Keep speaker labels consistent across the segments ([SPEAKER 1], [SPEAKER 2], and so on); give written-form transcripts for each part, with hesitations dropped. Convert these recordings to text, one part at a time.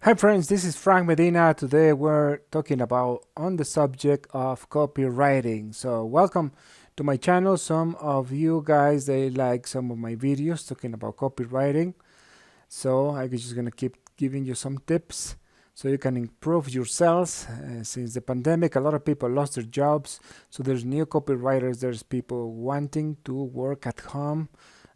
[SPEAKER 1] Hi friends, this is Frank Medina. Today we're talking about on the subject of copywriting. So welcome to my channel. Some of you guys they like some of my videos talking about copywriting. So I'm just gonna keep giving you some tips so you can improve your sales. Since the pandemic, a lot of people lost their jobs. So there's new copywriters. There's people wanting to work at home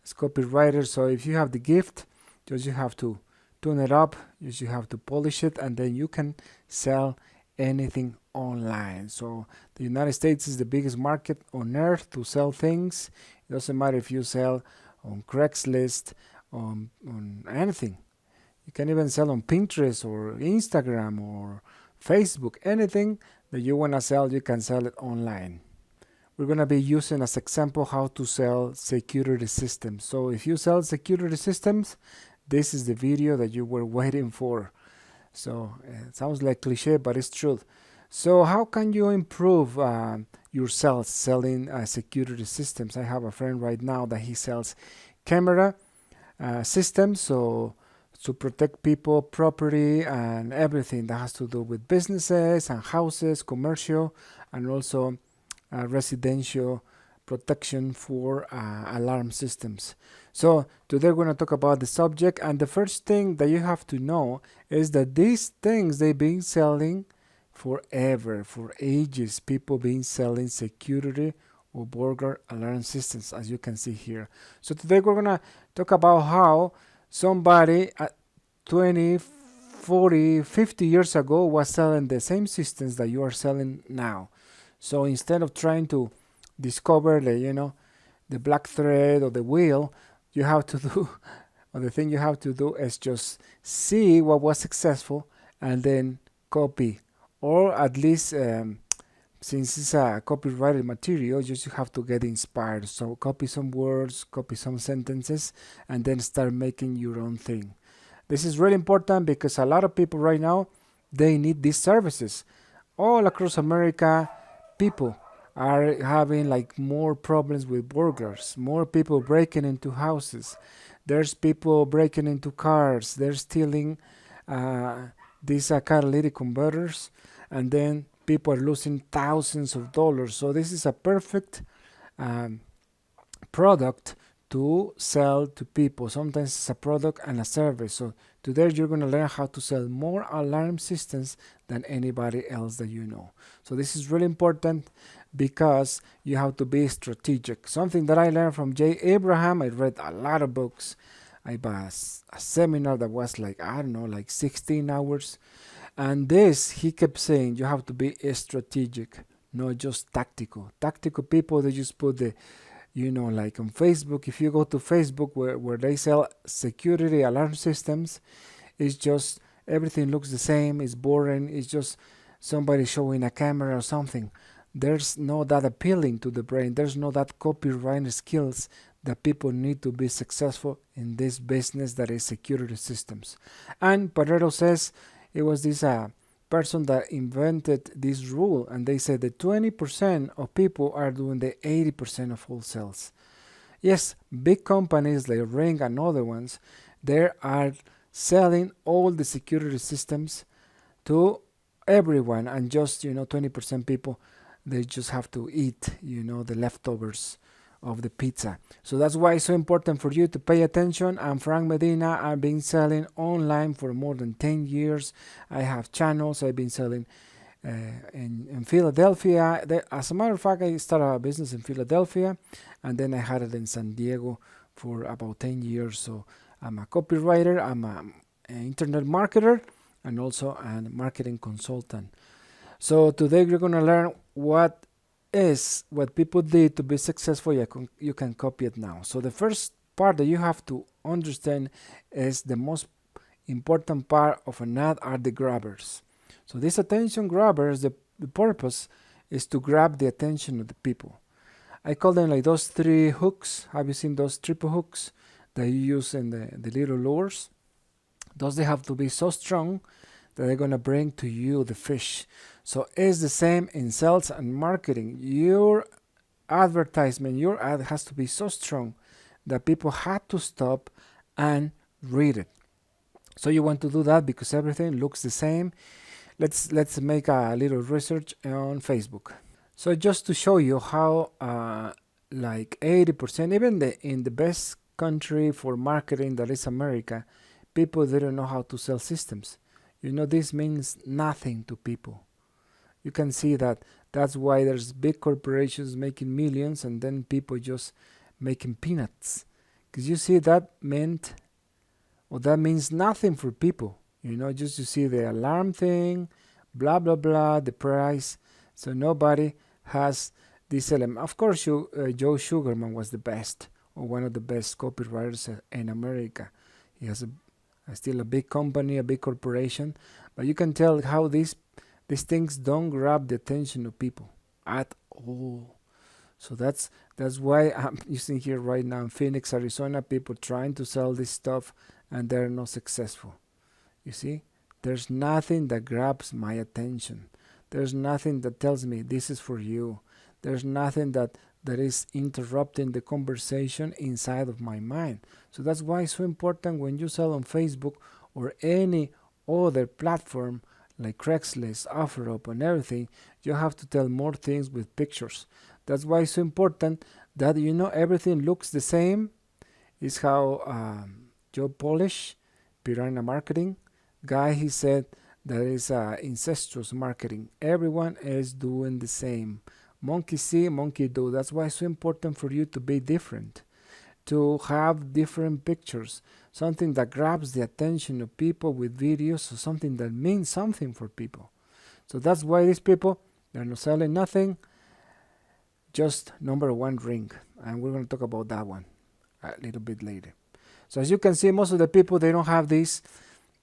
[SPEAKER 1] as copywriters. So if you have the gift, just you have to tune it up, you have to polish it, and then you can sell anything online. So the United States is the biggest market on earth to sell things. It doesn't matter if you sell on Craigslist, on anything. You can even sell on Pinterest or Instagram or Facebook. Anything that you want to sell, you can sell it online. We're going to be using as example how to sell security systems. So if you sell security systems, this is the video that you were waiting for. So it sounds like cliche, but it's true. So how can you improve your sales selling security systems? I have a friend right now that he sells camera systems, so to protect people, property, and everything that has to do with businesses and houses, commercial, and also residential protection for alarm systems. So today we're going to talk about the subject, and the first thing that you have to know is that these things they've been selling forever, for ages. People been selling security or burglar alarm systems, as you can see here. So today we're going to talk about how somebody at 20, 40, 50 years ago was selling the same systems that you are selling now. So instead of trying to discover the black thread or the wheel, you have to do or the thing you have to do is just see what was successful and then copy, or at least since it's a copyrighted material, you just have to get inspired. So copy some words, copy some sentences, and then start making your own thing. This is really important because a lot of people right now, they need these services. All across America, people are having like more problems with burglars, more people breaking into houses. There's people breaking into cars. They're stealing these catalytic converters, and then people are losing thousands of dollars. So this is a perfect um, product to sell to people. Sometimes it's a product and a service. So today you're going to learn how to sell more alarm systems than anybody else that you know. So this is really important because you have to be strategic. Something that I learned from Jay Abraham, I read a lot of books. I bought a seminar that was like, I don't know, like 16 hours. And this, he kept saying, you have to be strategic, not just tactical. Tactical people, they just put the like on Facebook. If you go to Facebook where they sell security alarm systems, it's just everything looks the same. It's boring. It's just somebody showing a camera or something. There's no that appealing to the brain. There's no that copywriting skills that people need to be successful in this business that is security systems. And Pareto says it was this person that invented this rule, and they said that 20% of people are doing the 80% of all sales. Yes, big companies like Ring and other ones, they are selling all the security systems to everyone, and just 20% people, they just have to eat the leftovers of the pizza. So that's why it's so important for you to pay attention. I'm Frank Medina. I've been selling online for more than 10 years. I have channels. I've been selling in Philadelphia. As a matter of fact, I started a business in Philadelphia, and then I had it in San Diego for about 10 years. So I'm a copywriter, I'm an internet marketer, and also a marketing consultant. So today we're going to learn what people did to be successful. You can copy it now. So the first part that you have to understand is the most important part of an ad are the grabbers. So these attention grabbers, the purpose is to grab the attention of the people. I call them like those three hooks. Have you seen those triple hooks that you use in the little lures? Those, they have to be so strong that they're going to bring to you the fish. So it's the same in sales and marketing. Your advertisement, your ad has to be so strong that people have to stop and read it. So you want to do that because everything looks the same. Let's make a little research on Facebook. So just to show you how like 80%, even in the best country for marketing that is America, people didn't know how to sell systems. This means nothing to people. You can see that that's why there's big corporations making millions and then people just making peanuts. Because you see that means nothing for people. Just you see the alarm thing, blah blah blah, the price. So nobody has this element. Of course, Joe Sugarman was the best, or one of the best copywriters in America. He has still a big company, a big corporation, but you can tell how these things don't grab the attention of people at all. So that's why I'm using here right now in Phoenix, Arizona, people trying to sell this stuff and they're not successful. You see, there's nothing that grabs my attention. There's nothing that tells me this is for you. There's nothing that is interrupting the conversation inside of my mind. So that's why it's so important when you sell on Facebook or any other platform like Craigslist, OfferUp, and everything, you have to tell more things with pictures. That's why it's so important that everything looks the same. Is how Joe Polish, Piranha Marketing guy, he said that is incestuous marketing. Everyone is doing the same. Monkey see, monkey do. That's why it's so important for you to be different, to have different pictures, something that grabs the attention of people with videos, or something that means something for people. So that's why these people, they're not selling nothing, just number one ring. And we're going to talk about that one a little bit later. So as you can see, most of the people, they don't have these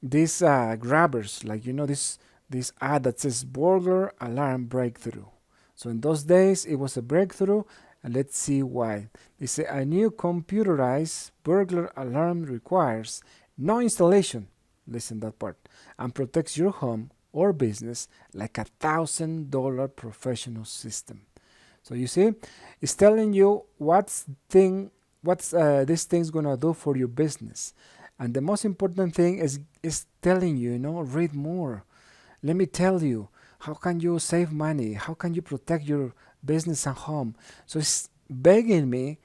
[SPEAKER 1] grabbers, like this ad that says burglar alarm breakthrough. So in those days it was a breakthrough, and let's see why. They say a new computerized burglar alarm requires no installation, listen that part, and protects your home or business like $1,000 professional system. So you see, it's telling you what's this thing's gonna do for your business. And the most important thing is telling you, read more. Let me tell you, how can you save money? How can you protect your business and home? So it's begging me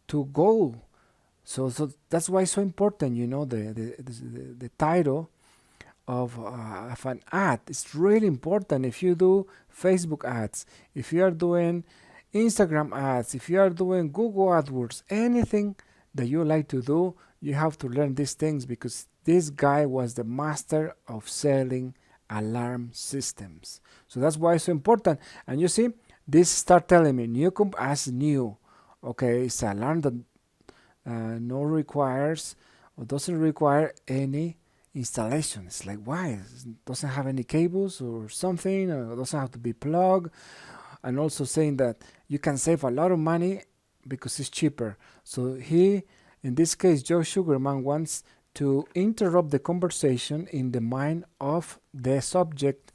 [SPEAKER 1] to go. So that's why it's so important, the title of an ad. It's really important. If you do Facebook ads, if you are doing Instagram ads, if you are doing Google AdWords, anything that you like to do, you have to learn these things, because this guy was the master of selling alarm systems. So that's why it's so important. And you see, this start telling me new as new. Okay, it's an alarm that no requires or doesn't require any installation. It's like, why? It doesn't have any cables or something, or doesn't have to be plugged. And also saying that you can save a lot of money because it's cheaper. So he, in this case, Joe Sugarman, wants to interrupt the conversation in the mind of the subject,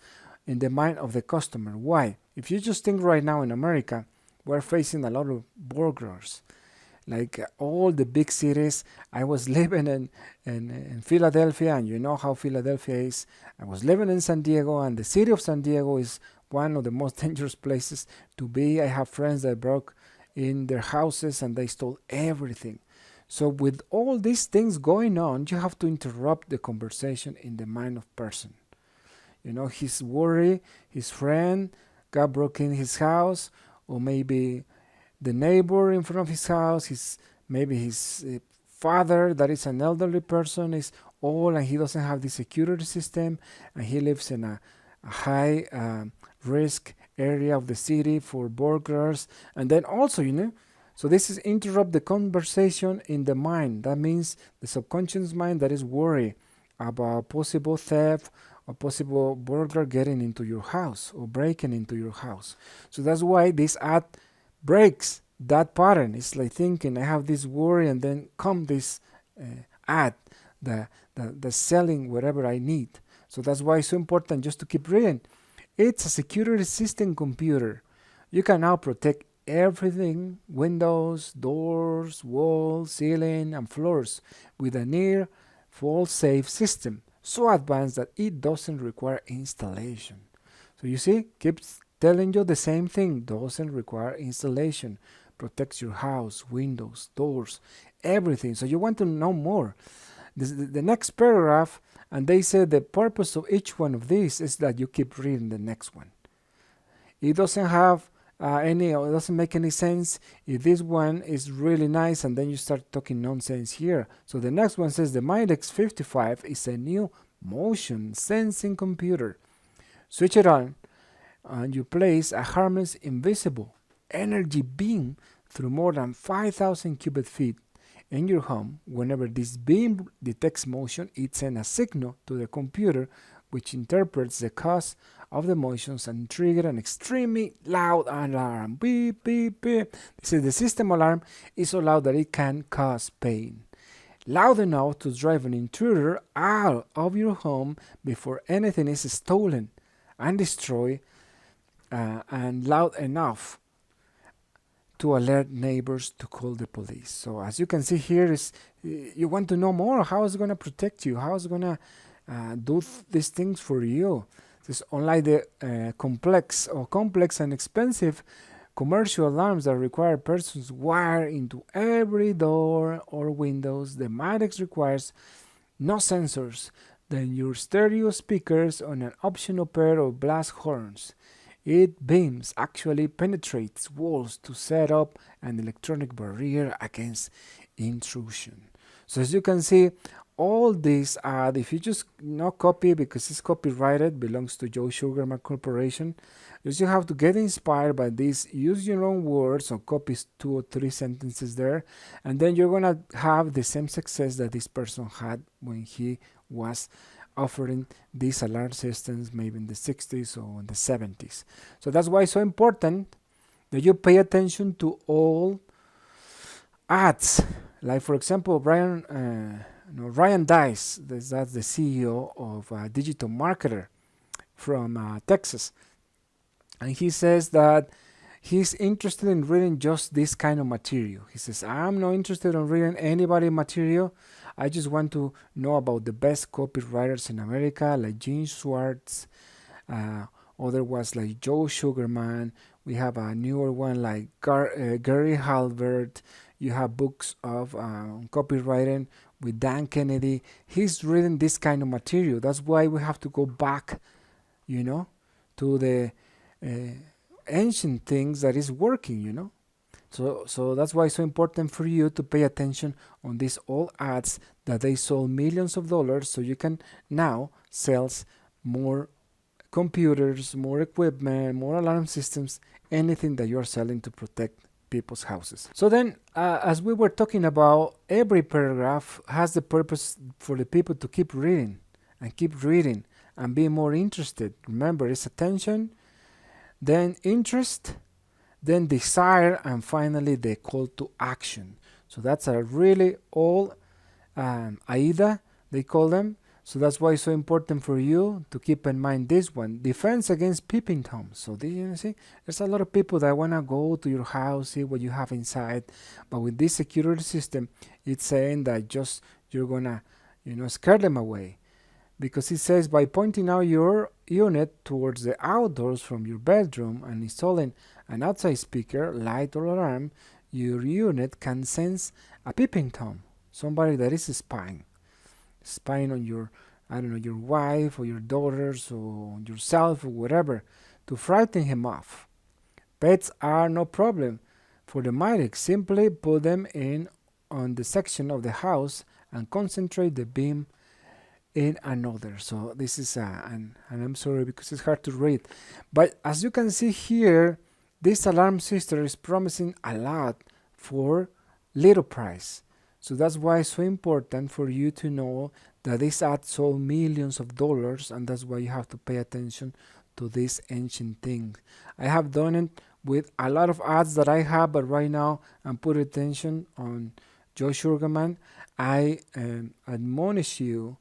[SPEAKER 1] in the mind of the customer. Why? If you just think right now in America, we're facing a lot of burglars. Like all the big cities, I was living in Philadelphia, and you know how Philadelphia is. I was living in San Diego, and the city of San Diego is one of the most dangerous places to be. I have friends that broke in their houses and they stole everything. So with all these things going on, you have to interrupt the conversation in the mind of person. His worry, his friend got broke in his house, or maybe the neighbor in front of his house, maybe his father that is an elderly person is old and he doesn't have the security system, and he lives in a high risk area of the city for burglars. And then also, so this is interrupt the conversation in the mind. That means the subconscious mind that is worried about possible theft or possible burglar getting into your house or breaking into your house. So that's why this ad breaks that pattern. It's like thinking, I have this worry, and then come this ad that's selling whatever I need. So that's why it's so important just to keep reading. It's a security system computer. You can now protect everything, windows, doors, walls, ceiling, and floors, with a near fail-safe system, so advanced that it doesn't require installation. So you see, keeps telling you the same thing, doesn't require installation, protects your house, windows, doors, everything. So you want to know more. The next paragraph, and they say the purpose of each one of these is that you keep reading the next one. It doesn't have it doesn't make any sense if this one is really nice and then you start talking nonsense here. So the next one says the Midex 55 is a new motion sensing computer. Switch it on and you place a harmless invisible energy beam through more than 5,000 cubic feet in your home. Whenever this beam detects motion, it sends a signal to the computer which interprets the cause of the motions and trigger an extremely loud alarm. Beep, beep, beep. This is the system alarm is so loud that it can cause pain. Loud enough to drive an intruder out of your home before anything is stolen and destroyed, and loud enough to alert neighbors to call the police. So as you can see here, is you want to know more how it's going to protect you, how it's going to do these things for you. This unlike the complex and expensive commercial alarms that require persons wire into every door or windows. The Midex requires no sensors than your stereo speakers on an optional pair of blast horns. It beams actually penetrates walls to set up an electronic barrier against intrusion. So as you can see, all these if you just not copy because it's copyrighted, belongs to Joe Sugarman Corporation, you have to get inspired by this, use your own words or copy 2 or 3 sentences there, and then you're gonna have the same success that this person had when he was offering these alarm systems maybe in the 60s or in the 70s. So that's why it's so important that you pay attention to all ads. Like for example, Ryan Dice, that's the CEO of Digital Marketer from Texas. And he says that he's interested in reading just this kind of material. He says, I'm not interested in reading anybody material. I just want to know about the best copywriters in America, like Gene Schwartz. Other was like Joe Sugarman. We have a newer one like Gary Halbert. You have books of copywriting with Dan Kennedy. He's reading this kind of material. That's why we have to go back, to the ancient things that is working, So that's why it's so important for you to pay attention on these old ads that they sold millions of dollars, so you can now sell more computers, more equipment, more alarm systems, anything that you're selling to protect people's houses. So then, as we were talking about, every paragraph has the purpose for the people to keep reading and be more interested. Remember, it's attention, then interest, then desire, and finally the call to action. So that's a really old AIDA, they call them. So that's why it's so important for you to keep in mind this one, defense against peeping toms. So you see, there's a lot of people that want to go to your house, see what you have inside, but with this security system, it's saying that just you're gonna, scare them away, because it says by pointing out your unit towards the outdoors from your bedroom and installing an outside speaker, light, or alarm, your unit can sense a peeping tom, somebody that is spying on your, your wife or your daughters or yourself or whatever, to frighten him off. Pets are no problem for the Midex. Simply put them in on the section of the house and concentrate the beam in another. So this is and I'm sorry because it's hard to read, but as you can see here, this alarm system is promising a lot for little price. So that's why it's so important for you to know that this ad sold millions of dollars, and that's why you have to pay attention to this ancient thing. I have done it with a lot of ads that I have, but right now I'm putting attention on Joe Sugarman. I admonish you,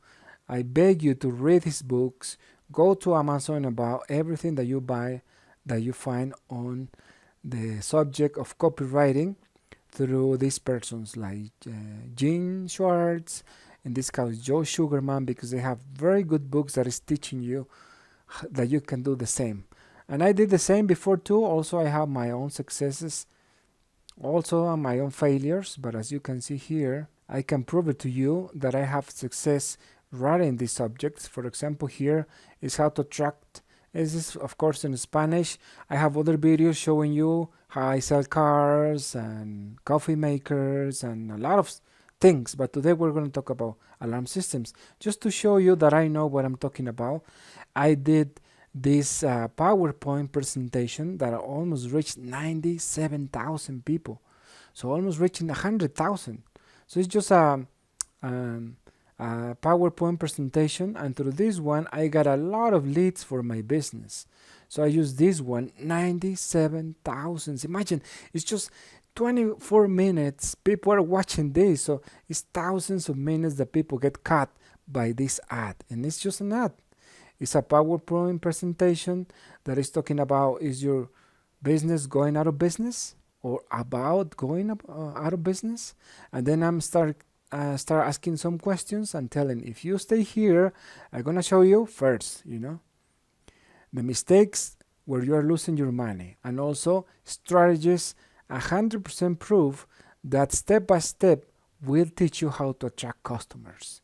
[SPEAKER 1] I beg you to read his books, go to Amazon about everything that you buy, that you find on the subject of copywriting through these persons like Gene Schwartz, in this case Joe Sugarman, because they have very good books that is teaching you that you can do the same. And I did the same before too. Also, I have my own successes, also my own failures, but as you can see here, I can prove it to you that I have success writing these subjects. For example, here is how to attract. This is of course in Spanish. I have other videos showing you how I sell cars and coffee makers and a lot of things, but today we're going to talk about alarm systems. Just to show you that I know what I'm talking about, I did this PowerPoint presentation that almost reached 97,000 people, so almost reaching 100,000. So it's just a PowerPoint presentation, and through this one I got a lot of leads for my business. So I use this one, 97,000. Imagine, it's just 24 minutes people are watching this, so it's thousands of minutes that people get cut by this ad, and it's just an ad. It's a PowerPoint presentation that is talking about, is your business going out of business or about going out of business? And then I'm start asking some questions and telling, if you stay here, I'm gonna show you first, the mistakes where you are losing your money, and also strategies, 100% proof that step by step will teach you how to attract customers.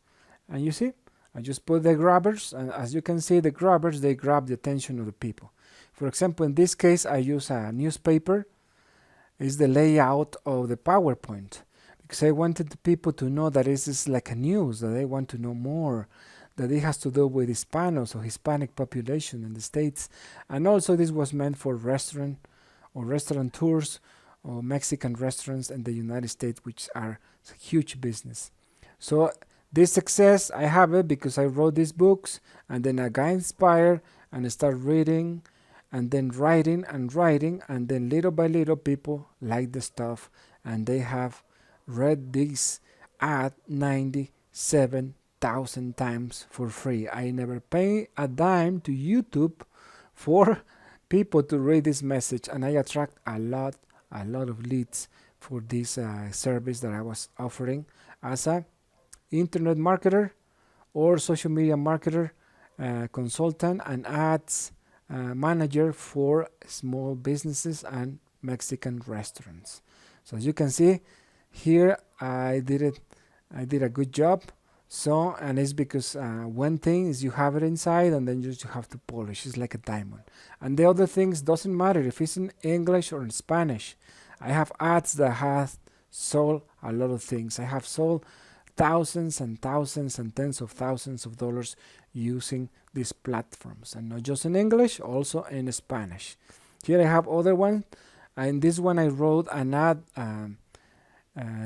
[SPEAKER 1] And you see, I just put the grabbers, and as you can see, the grabbers, they grab the attention of the people. For example, in this case, I use a newspaper. It's the layout of the PowerPoint, because I wanted the people to know that this is like a news, that they want to know more, that it has to do with Hispanos or Hispanic population in the States. And also this was meant for restaurant or restaurateurs or Mexican restaurants in the United States, which are a huge business. So this success, I have it because I wrote these books, and then I got inspired and I started reading and then writing, and then little by little people like the stuff, and they have read this ad 97,000 times for free. I never pay a dime to YouTube for people to read this message, and I attract a lot of leads for this service that I was offering as a internet marketer or social media marketer, consultant and ads manager for small businesses and Mexican restaurants. So as you can see here, I did a good job. So, and it's because one thing is you have it inside, and then you just have to polish. It's like a diamond. And the other things doesn't matter if it's in English or in Spanish. I have ads that have sold a lot of things. I have sold thousands and thousands and tens of thousands of dollars using these platforms, and not just in English, also in Spanish. Here I have other one. In this one I wrote an ad.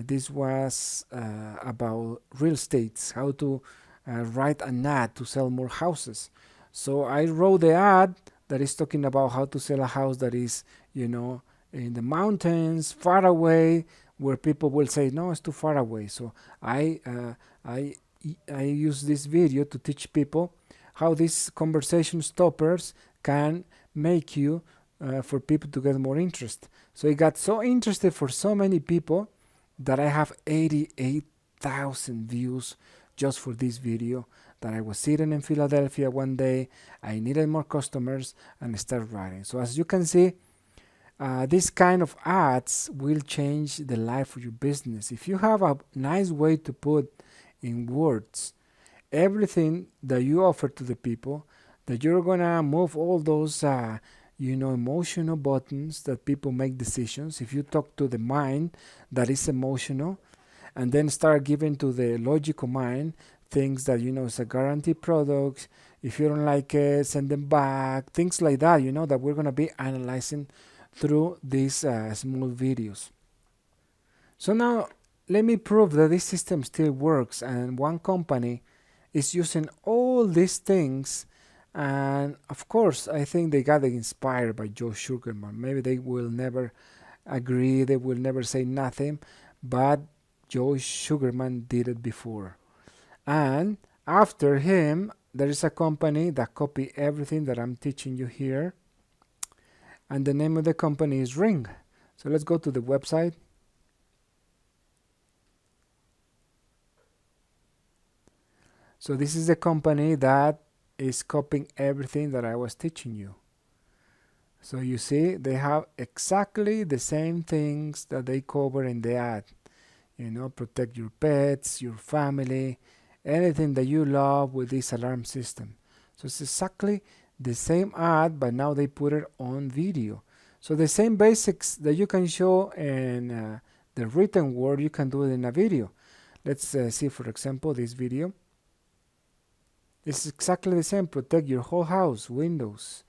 [SPEAKER 1] This was about real estate, how to write an ad to sell more houses. So I wrote the ad that is talking about how to sell a house that is, in the mountains, far away, where people will say, no, it's too far away. So I use this video to teach people how these conversation stoppers can make you for people to get more interest. So it got so interested for so many people that I have 88,000 views just for this video, that I was sitting in Philadelphia one day, I needed more customers, and I started writing. So as you can see, this kind of ads will change the life of your business. If you have a nice way to put in words everything that you offer to the people, that you're gonna move all those emotional buttons that people make decisions. If you talk to the mind that is emotional, and then start giving to the logical mind things that is a guaranteed product, if you don't like it, send them back, things like that, that we're gonna be analyzing through these small videos. So now let me prove that this system still works, and one company is using all these things. And of course, I think they got inspired by Joe Sugarman. Maybe they will never agree, they will never say nothing, but Joe Sugarman did it before. And after him, there is a company that copy everything that I'm teaching you here. And the name of the company is Ring. So let's go to the website. So this is the company that is copying everything that I was teaching you. So you see, they have exactly the same things that they cover in the ad. Protect your pets, your family, anything that you love with this alarm system. So it's exactly the same ad, but now they put it on video. So the same basics that you can show in the written word, you can do it in a video. Let's see, for example, this video. It's exactly the same. Protect your whole house, windows,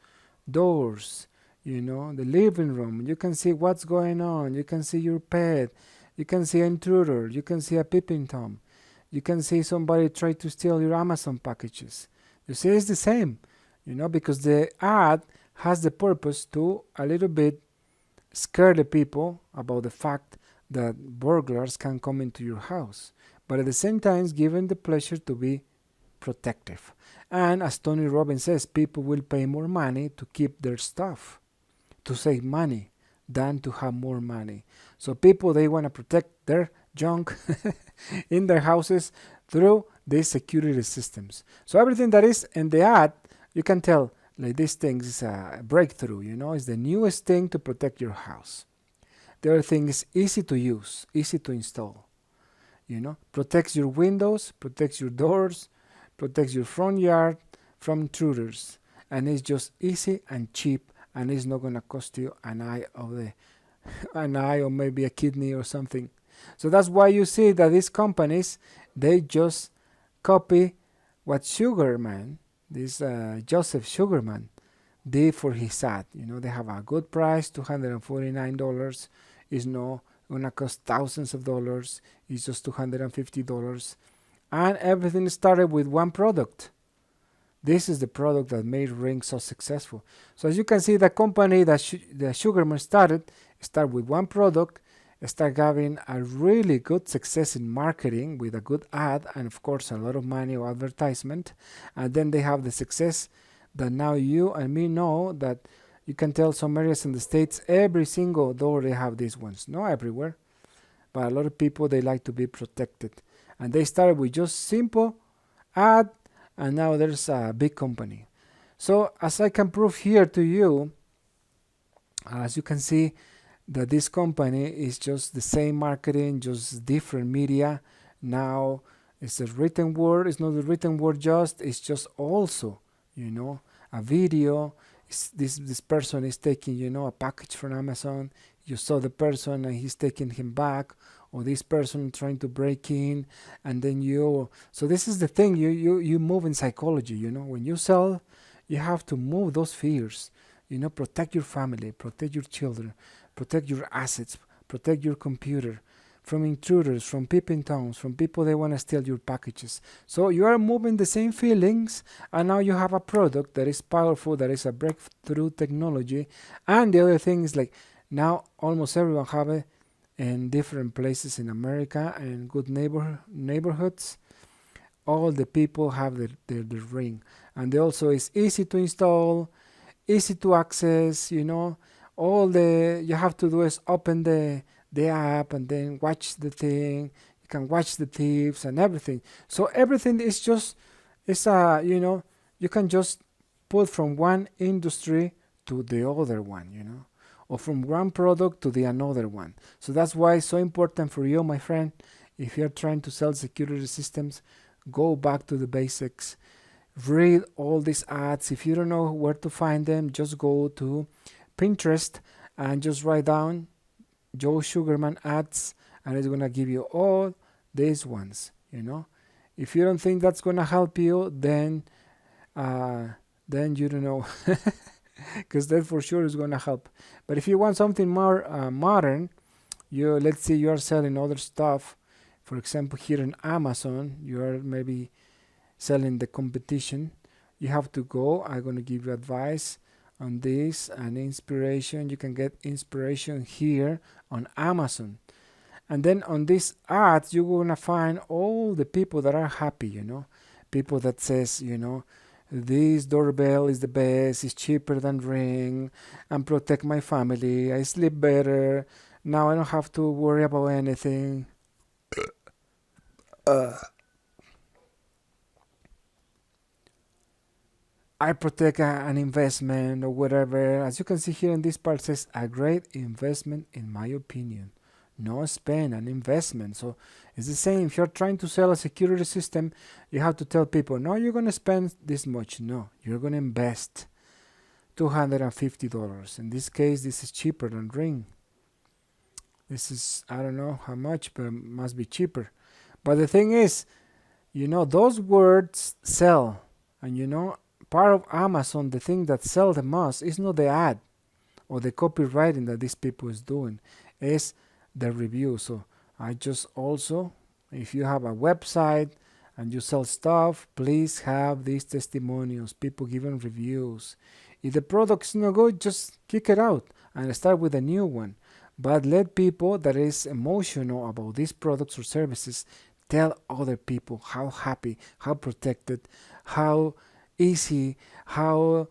[SPEAKER 1] doors, the living room. You can see what's going on. You can see your pet. You can see an intruder. You can see a peeping Tom. You can see somebody try to steal your Amazon packages. You see, it's the same, because the ad has the purpose to a little bit scare the people about the fact that burglars can come into your house, but at the same time, given the pleasure to be protective. And as Tony Robbins says, people will pay more money to keep their stuff, to save money, than to have more money. So people, they want to protect their junk in their houses through these security systems. So everything that is in the ad, you can tell, like, this thing is a breakthrough, it's the newest thing to protect your house. The other thing is easy to use, easy to install. Protects your windows, protects your doors, protects your front yard from intruders, and it's just easy and cheap, and it's not gonna cost you an eye or maybe a kidney or something. So that's why you see that these companies, they just copy what Sugarman, this Joseph Sugarman, did for his ad. They have a good price, $249. It's not gonna cost thousands of dollars. It's just $250, and everything started with one product. This is the product that made Ring so successful. So as you can see, the company that Sugarman started with one product, start having a really good success in marketing with a good ad and of course a lot of money or advertisement, and then they have the success that now you and me know that you can tell some areas in the States, every single door they have these ones. Not everywhere, but a lot of people, they like to be protected. And they started with just simple ad, and now there's a big company. So as I can prove here to you, as you can see, that this company is just the same marketing, just different media. Now it's a written word. It's not a written word just. It's just also, a video. This person is taking, a package from Amazon. You saw the person and he's taking him back, or this person trying to break in, and then so this is the thing, you move in psychology. When you sell, you have to move those fears. Protect your family, protect your children, protect your assets, protect your computer from intruders, from peeping toms, from people that want to steal your packages. So you are moving the same feelings, and now you have a product that is powerful, that is a breakthrough technology. And the other thing is, like, now almost everyone have it in different places in America and good neighborhoods. All the people have the Ring, and they also is easy to install, easy to access. All you have to do is open the app and then watch the thing. You can watch the tips and everything. So everything is just, you can just put from one industry to the other one, or from one product to the another one. So that's why it's so important for you, my friend, if you're trying to sell security systems, go back to the basics. Read all these ads. If you don't know where to find them, just go to Pinterest and just write down Joe Sugarman ads, and it's gonna give you all these ones. If you don't think that's gonna help you, then you don't know, because that for sure is gonna help. But if you want something more modern, let's say you are selling other stuff. For example, here in Amazon, you are maybe selling the competition. You have to go. I'm gonna give you advice on this and inspiration. You can get inspiration here on Amazon, and then on these ads you're gonna find all the people that are happy, people that says, this doorbell is the best, it's cheaper than Ring, and protect my family, I sleep better, now I don't have to worry about anything. I protect an investment or whatever. As you can see here in this part, it says a great investment in my opinion. No spend, an investment. So it's the same. If you're trying to sell a security system, you have to tell people, no, you're going to spend this much. No, you're going to invest $250. In this case, this is cheaper than Ring. This is, I don't know how much, but it must be cheaper. But the thing is, those words sell. And part of Amazon, the thing that sells the most is not the ad or the copywriting that these people is doing, is the review. So I just also, if you have a website and you sell stuff, please have these testimonials, people giving reviews. If the product's no good, just kick it out and start with a new one. But let people that is emotional about these products or services tell other people how happy, how protected, how easy, how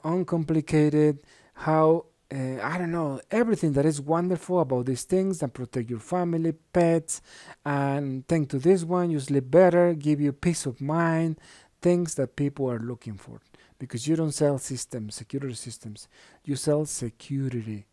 [SPEAKER 1] uncomplicated, how I don't know, everything that is wonderful about these things that protect your family, pets, and thanks to this one you sleep better, give you peace of mind, things that people are looking for. Because you don't sell systems, security systems, you sell security.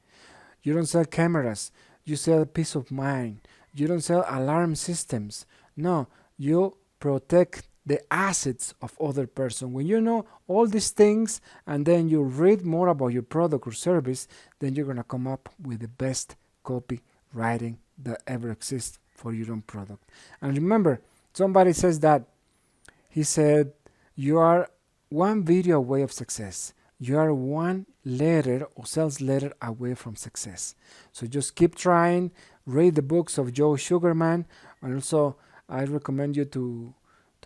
[SPEAKER 1] You don't sell cameras, you sell peace of mind. You don't sell alarm systems. No, you protect the assets of other person. When you know all these things and then you read more about your product or service, then you're gonna come up with the best copywriting that ever exists for your own product. And remember, somebody says that he said you are one video away of success. You are one letter or sales letter away from success. So just keep trying. Read the books of Joe Sugarman, and also I recommend you to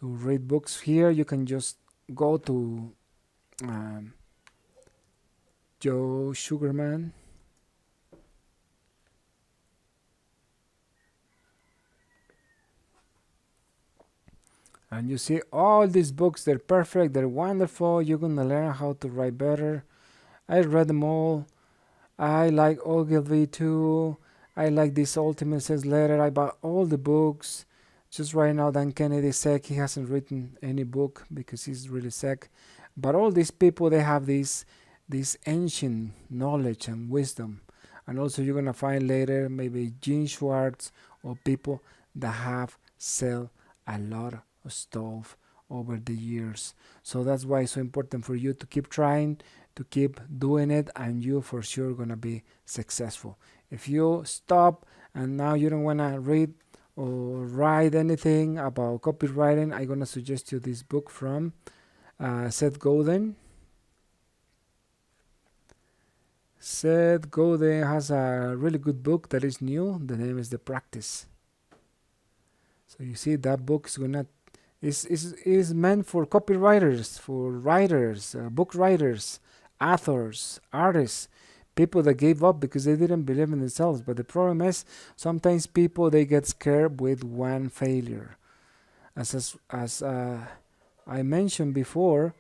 [SPEAKER 1] read books here. You can just go to Joe Sugarman. And you see all these books, they're perfect, they're wonderful. You're gonna learn how to write better. I read them all. I like Ogilvy too. I like this Ultimate Sales Letter. I bought all the books. Just right now, Dan Kennedy is sick. He hasn't written any book because he's really sick. But all these people, they have this ancient knowledge and wisdom. And also you're gonna find later maybe Gene Schwartz or people that have sell a lot of stuff over the years. So that's why it's so important for you to keep trying, to keep doing it, and you for sure gonna be successful. If you stop and now you don't wanna read or write anything about copywriting, I'm gonna suggest you this book from Seth Godin. Seth Godin has a really good book that is new. The name is The Practice. So you see that book is meant for copywriters, for writers, book writers, authors, artists, people that gave up because they didn't believe in themselves. But the problem is sometimes people they get scared with one failure. As I mentioned before,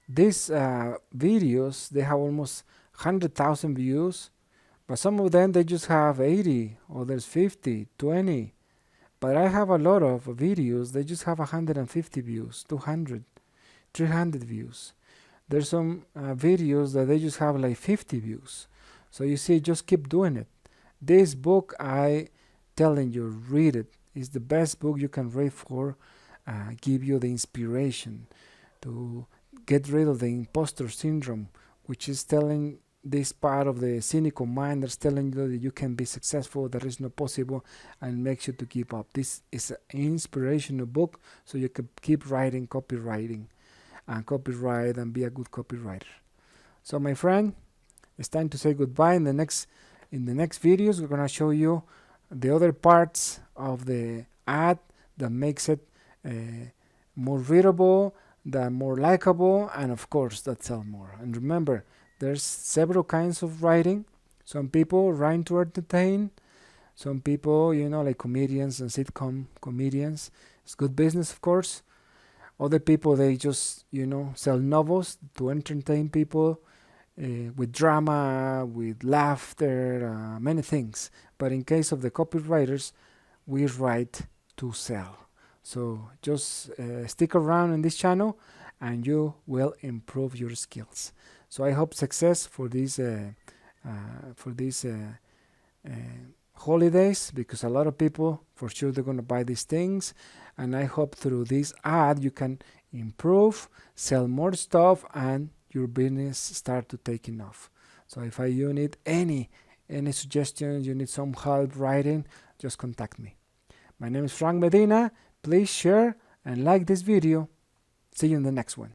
[SPEAKER 1] these videos they have almost 100,000 views, but some of them they just have 80, others 50, 20. But I have a lot of videos they just have 150 views, 200, 300 views. There's some videos that they just have like 50 views. So you see, just keep doing it. This book, I telling you, read it. It's the best book you can read for give you the inspiration to get rid of the imposter syndrome, which is telling this part of the cynical mind that's telling you that you can be successful, that is not possible, and makes you to give up. This is an inspirational book, so you can keep writing, copywriting, and copyright and be a good copywriter. So my friend, it's time to say goodbye. In the next videos, we're gonna show you the other parts of the ad that makes it more readable, that more likable, and of course that sell more. And remember, there's several kinds of writing. Some people write to entertain. Some people, like comedians and sitcom comedians. It's good business, of course. Other people, they just, sell novels to entertain people with drama, with laughter, many things. But in case of the copywriters, we write to sell. So just stick around in this channel and you will improve your skills. So I hope success for these uh, holidays, because a lot of people for sure they're going to buy these things, and I hope through this ad you can improve, sell more stuff, and your business start to taking off. So if you need any suggestions, you need some help writing, just contact me. My name is Frank Medina. Please share and like this video. See you in the next one.